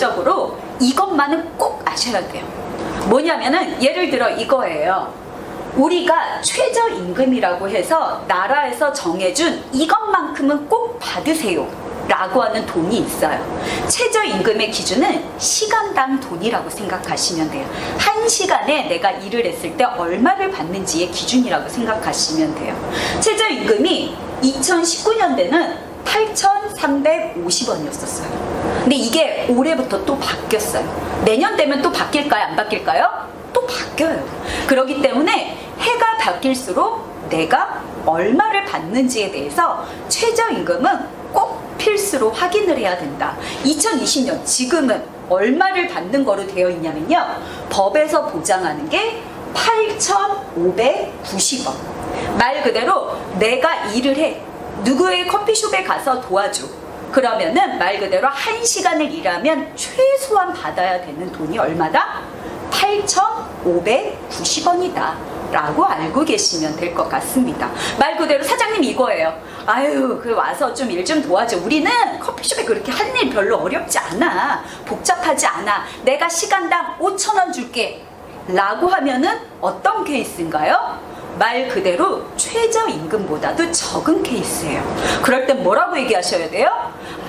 기본적으로 이것만은 꼭 아셔야 돼요. 뭐냐면은 예를 들어 이거예요. 우리가 최저임금이라고 해서 나라에서 정해준 이것만큼은 꼭 받으세요 라고 하는 돈이 있어요. 최저임금의 기준은 시간당 돈이라고 생각하시면 돼요. 한 시간에 내가 일을 했을 때 얼마를 받는지의 기준이라고 생각하시면 돼요. 최저임금이 2019년대는 8,350원이었었어요. 근데 이게 올해부터 또 바뀌었어요. 내년 되면 또 바뀔까요? 안 바뀔까요? 또 바뀌어요. 그렇기 때문에 해가 바뀔수록 내가 얼마를 받는지에 대해서 최저임금은 꼭 필수로 확인을 해야 된다. 2020년 지금은 얼마를 받는 거로 되어 있냐면요. 법에서 보장하는 게 8,590원. 말 그대로 내가 일을 해. 누구의 커피숍에 가서 도와줘. 그러면은 말 그대로 1시간을 일하면 최소한 받아야 되는 돈이 얼마다? 8,590원이다 라고 알고 계시면 될 것 같습니다. 말 그대로 사장님 이거예요. 아유, 와서 좀 일 좀 도와줘. 우리는 커피숍에 그렇게 할 일 별로 어렵지 않아. 복잡하지 않아. 내가 시간당 5,000원 줄게 라고 하면은 어떤 케이스인가요? 말 그대로 최저임금보다도 적은 케이스예요. 그럴 땐 뭐라고 얘기하셔야 돼요?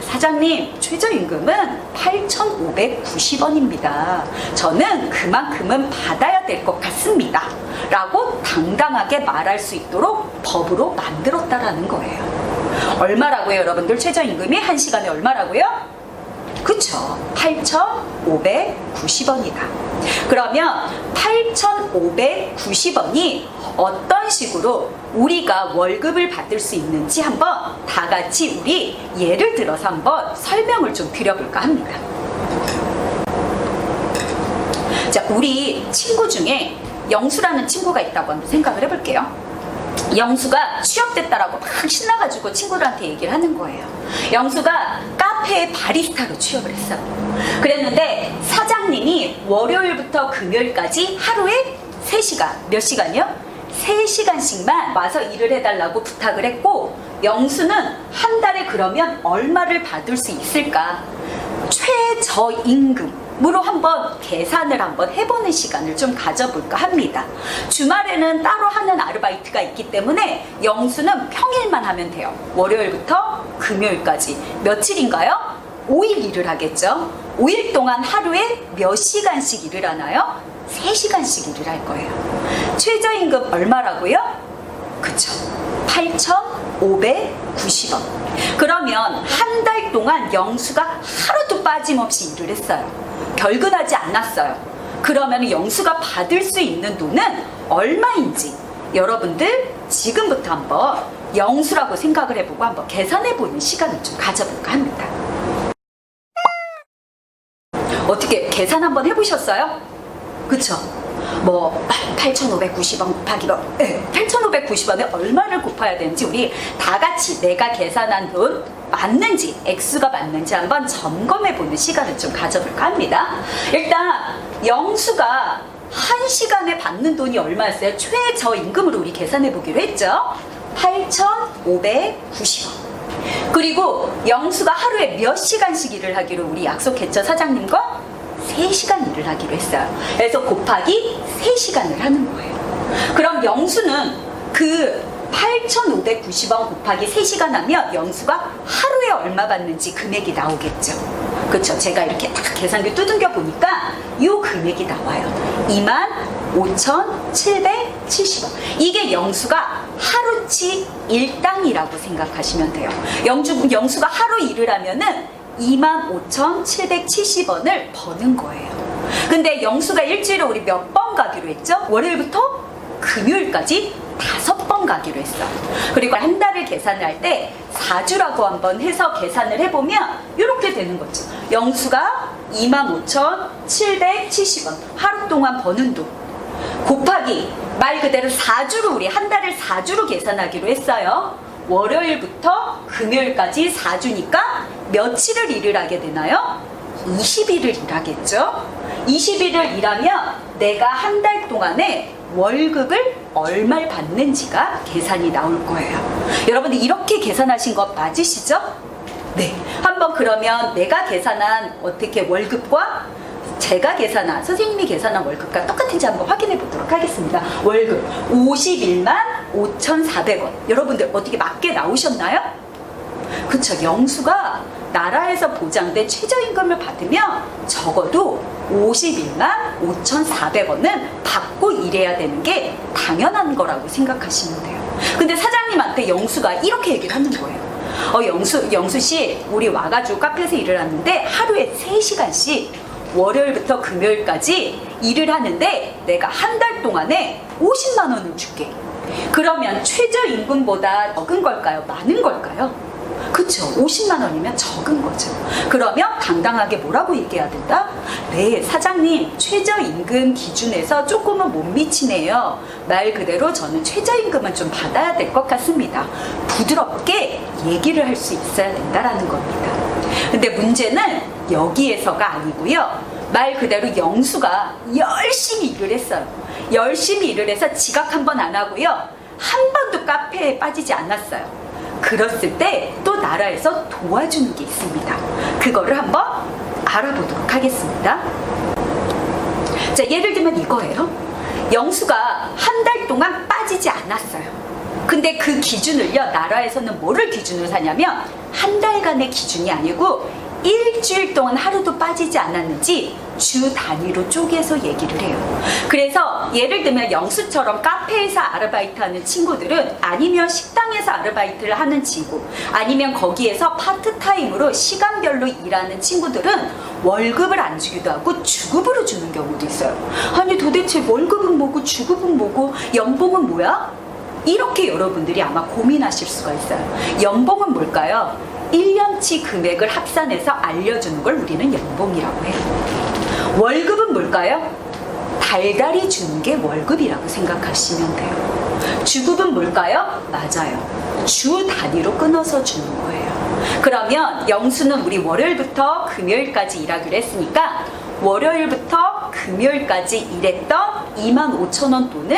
사장님, 최저임금은 8,590원입니다. 저는 그만큼은 받아야 될 것 같습니다. 라고 당당하게 말할 수 있도록 법으로 만들었다라는 거예요. 얼마라고요, 여러분들? 최저임금이 1시간에 얼마라고요? 그쵸, 8,590원이다. 그러면 8,590원이 어떤 식으로 우리가 월급을 받을 수 있는지 한번 다 같이 우리 예를 들어서 한번 설명을 좀 드려볼까 합니다. 자, 우리 친구 중에 영수라는 친구가 있다고 한번 생각을 해볼게요. 영수가 취업됐다라고 막 신나가지고 친구들한테 얘기를 하는 거예요. 영수가 카페에 바리스타로 취업을 했어. 그랬는데 사장님이 월요일부터 금요일까지 하루에 3시간, 몇 시간이요? 3시간씩만 와서 일을 해달라고 부탁을 했고, 영수는 한 달에 그러면 얼마를 받을 수 있을까? 최저임금으로 한번 계산을 한번 해보는 시간을 좀 가져볼까 합니다. 주말에는 따로 하는 아르바이트가 있기 때문에 영수는 평일만 하면 돼요. 월요일부터 금요일까지. 며칠인가요? 5일 일을 하겠죠. 5일 동안 하루에 몇 시간씩 일을 하나요? 3시간씩 일을 할 거예요. 최저임금 얼마라고요? 그쵸, 8,590원. 그러면 한 달 동안 영수가 하루도 빠짐없이 일을 했어요. 결근하지 않았어요. 그러면 영수가 받을 수 있는 돈은 얼마인지 여러분들 지금부터 한번 영수라고 생각을 해보고 한번 계산해보는 시간을 좀 가져볼까 합니다. 어떻게 계산 한번 해보셨어요? 그쵸? 뭐 8,590원 곱하기 8,590원에 얼마를 곱해야 되는지 우리 다 같이 내가 계산한 돈 맞는지, 액수가 맞는지 한번 점검해보는 시간을 좀 가져볼까 합니다. 일단 영수가 1시간에 받는 돈이 얼마였어요? 최저임금으로 우리 계산해보기로 했죠. 8,590원. 그리고 영수가 하루에 몇 시간씩 일을 하기로 우리 약속했죠, 사장님과? 3시간 일을 하기로 했어요. 그래서 곱하기 3시간을 하는 거예요. 그럼 영수는 그 8,590원 곱하기 3시간 하면 영수가 하루에 얼마 받는지 금액이 나오겠죠. 그렇죠? 제가 이렇게 딱 계산기 두들겨 보니까 이 금액이 나와요. 25,770원. 이게 영수가 하루치 일당이라고 생각하시면 돼요. 영수가 하루 일을 하면은 25,770원을 버는 거예요. 근데 영수가 일주일에 우리 몇 번 가기로 했죠? 월요일부터 금요일까지 5번 가기로 했어요. 그리고 한 달을 계산할 때 4주라고 한번 해서 계산을 해보면 이렇게 되는 거죠. 영수가 25,770원 하루 동안 버는 돈 곱하기 말 그대로 4주로 우리 한 달을 4주로 계산하기로 했어요. 월요일부터 금요일까지 4주니까 며칠을 일을 하게 되나요? 20일을 일하겠죠. 20일을 일하면 내가 한 달 동안에 월급을 얼마를 받는지가 계산이 나올 거예요. 여러분들 이렇게 계산하신 거 맞으시죠? 네, 한번 그러면 내가 계산한 어떻게 월급과 제가 계산한, 선생님이 계산한 월급과 똑같은지 한번 확인해 보도록 하겠습니다. 월급 51만 5,400원. 여러분들 어떻게 맞게 나오셨나요? 그쵸, 영수가 나라에서 보장된 최저임금을 받으면 적어도 51만 5,400원은 받고 일해야 되는 게 당연한 거라고 생각하시면 돼요. 근데 사장님한테 영수가 이렇게 얘기를 하는 거예요. 영수 씨, 우리 와가지고 카페에서 일을 하는데 하루에 3시간씩 월요일부터 금요일까지 일을 하는데 내가 한 달 동안에 50만 원을 줄게. 그러면 최저임금보다 적은 걸까요? 많은 걸까요? 그쵸, 50만 원이면 적은 거죠. 그러면 당당하게 뭐라고 얘기해야 된다? 네, 사장님, 최저임금 기준에서 조금은 못 미치네요. 말 그대로 저는 최저임금은 좀 받아야 될 것 같습니다. 부드럽게 얘기를 할 수 있어야 된다라는 겁니다. 근데 문제는 여기에서가 아니고요. 말 그대로 영수가 열심히 일을 했어요. 열심히 일을 해서 지각 한 번 안 하고요. 한 번도 카페에 빠지지 않았어요. 그랬을 때 또 나라에서 도와주는 게 있습니다. 그거를 한번 알아보도록 하겠습니다. 자, 예를 들면 이거예요. 영수가 한 달 동안 빠지지 않았어요. 근데 그 기준을요, 나라에서는 뭐를 기준으로 사냐면 한 달간의 기준이 아니고 일주일 동안 하루도 빠지지 않았는지 주 단위로 쪼개서 얘기를 해요. 그래서 예를 들면 영수처럼 카페에서 아르바이트하는 친구들은, 아니면 식당에서 아르바이트를 하는 친구, 아니면 거기에서 파트타임으로 시간별로 일하는 친구들은 월급을 안 주기도 하고 주급으로 주는 경우도 있어요. 아니 도대체 월급은 뭐고 주급은 뭐고 연봉은 뭐야? 이렇게 여러분들이 아마 고민하실 수가 있어요. 연봉은 뭘까요? 1년치 금액을 합산해서 알려주는 걸 우리는 연봉이라고 해요. 월급은 뭘까요? 달달이 주는 게 월급이라고 생각하시면 돼요. 주급은 뭘까요? 맞아요. 주 단위로 끊어서 주는 거예요. 그러면 영수는 우리 월요일부터 금요일까지 일하기로 했으니까 월요일부터 금요일까지 일했던 25,000원 돈을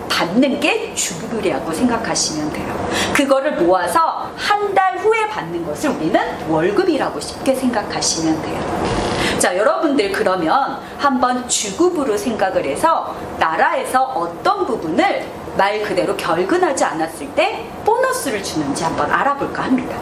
받는 게 주급이라고 생각하시면 돼요. 그거를 모아서 한 달 후에 받는 것을 우리는 월급이라고 쉽게 생각하시면 돼요. 자, 여러분들 그러면 한번 주급으로 생각을 해서 나라에서 어떤 부분을 말 그대로 결근하지 않았을 때 보너스를 주는지 한번 알아볼까 합니다.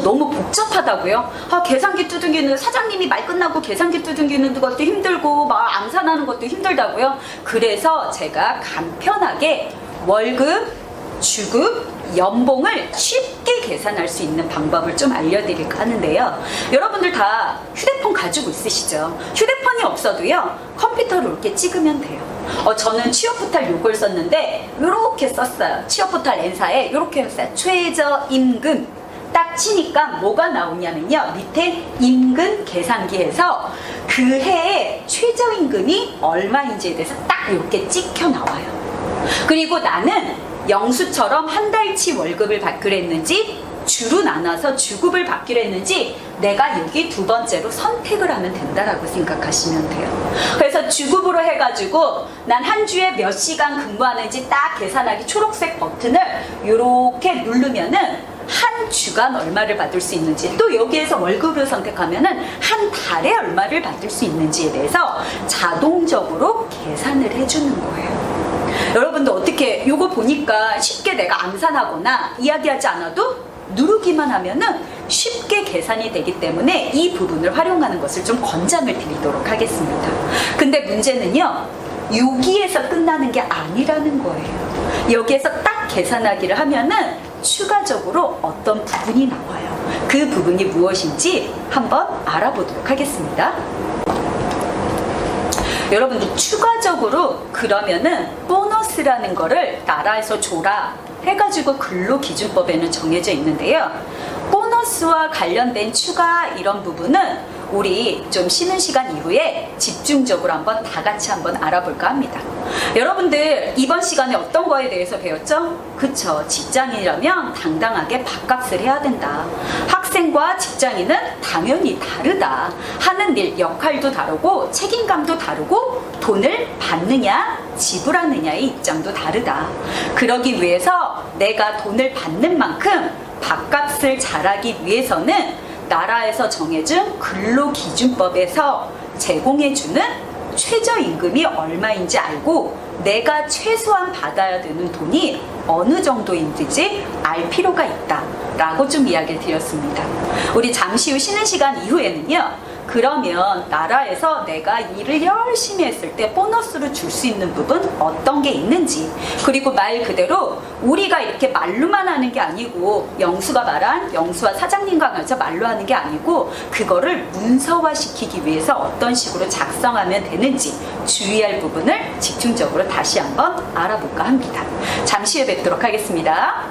너무 복잡하다고요? 계산기 두들기는, 사장님이 말 끝나고 계산기 두들기는 것도 힘들고 막 암산하는 것도 힘들다고요? 그래서 제가 간편하게 월급, 주급, 연봉을 쉽게 계산할 수 있는 방법을 좀 알려드릴까 하는데요. 여러분들 다 휴대폰 가지고 있으시죠? 휴대폰이 없어도요, 컴퓨터로 이렇게 찍으면 돼요. 저는 취업포탈 요걸 썼는데 이렇게 썼어요. 취업포탈 N사에 이렇게 했어요. 최저임금 딱 치니까 뭐가 나오냐면요, 밑에 임금 계산기에서 그 해의 최저임금이 얼마인지에 대해서 딱 이렇게 찍혀 나와요. 그리고 나는 영수처럼 한 달치 월급을 받기로 했는지 주로 나눠서 주급을 받기로 했는지 내가 여기 두 번째로 선택을 하면 된다라고 생각하시면 돼요. 그래서 주급으로 해가지고 난 한 주에 몇 시간 근무하는지 딱 계산하기 초록색 버튼을 이렇게 누르면은 한 주간 얼마를 받을 수 있는지, 또 여기에서 월급을 선택하면은 한 달에 얼마를 받을 수 있는지에 대해서 자동적으로 계산을 해주는 거예요. 여러분도 어떻게 요거 보니까 쉽게 내가 암산하거나 이야기하지 않아도 누르기만 하면은 쉽게 계산이 되기 때문에 이 부분을 활용하는 것을 좀 권장을 드리도록 하겠습니다. 근데 문제는요, 여기에서 끝나는 게 아니라는 거예요. 여기에서 딱 계산하기를 하면은 추가적으로 어떤 부분이 나와요. 그 부분이 무엇인지 한번 알아보도록 하겠습니다. 여러분들 추가적으로 그러면은 보너스라는 거를 나라에서 줘라 해가지고 근로기준법에는 정해져 있는데요. 보너스와 관련된 추가 이런 부분은 우리 좀 쉬는 시간 이후에 집중적으로 한번 다 같이 한번 알아볼까 합니다. 여러분들 이번 시간에 어떤 거에 대해서 배웠죠? 그쵸, 직장인이라면 당당하게 밥값을 해야 된다. 학생과 직장인은 당연히 다르다. 하는 일, 역할도 다르고 책임감도 다르고 돈을 받느냐 지불하느냐의 입장도 다르다. 그러기 위해서 내가 돈을 받는 만큼 밥값을 잘하기 위해서는 나라에서 정해준 근로기준법에서 제공해주는 최저임금이 얼마인지 알고 내가 최소한 받아야 되는 돈이 어느 정도인지 알 필요가 있다 라고 좀 이야기를 드렸습니다. 우리 잠시 후 쉬는 시간 이후에는요, 그러면 나라에서 내가 일을 열심히 했을 때 보너스를 줄 수 있는 부분 어떤 게 있는지, 그리고 말 그대로 우리가 이렇게 말로만 하는 게 아니고 영수가 말한, 영수와 사장님과 가서 말로 하는 게 아니고 그거를 문서화시키기 위해서 어떤 식으로 작성하면 되는지 주의할 부분을 집중적으로 다시 한번 알아볼까 합니다. 잠시 후에 뵙도록 하겠습니다.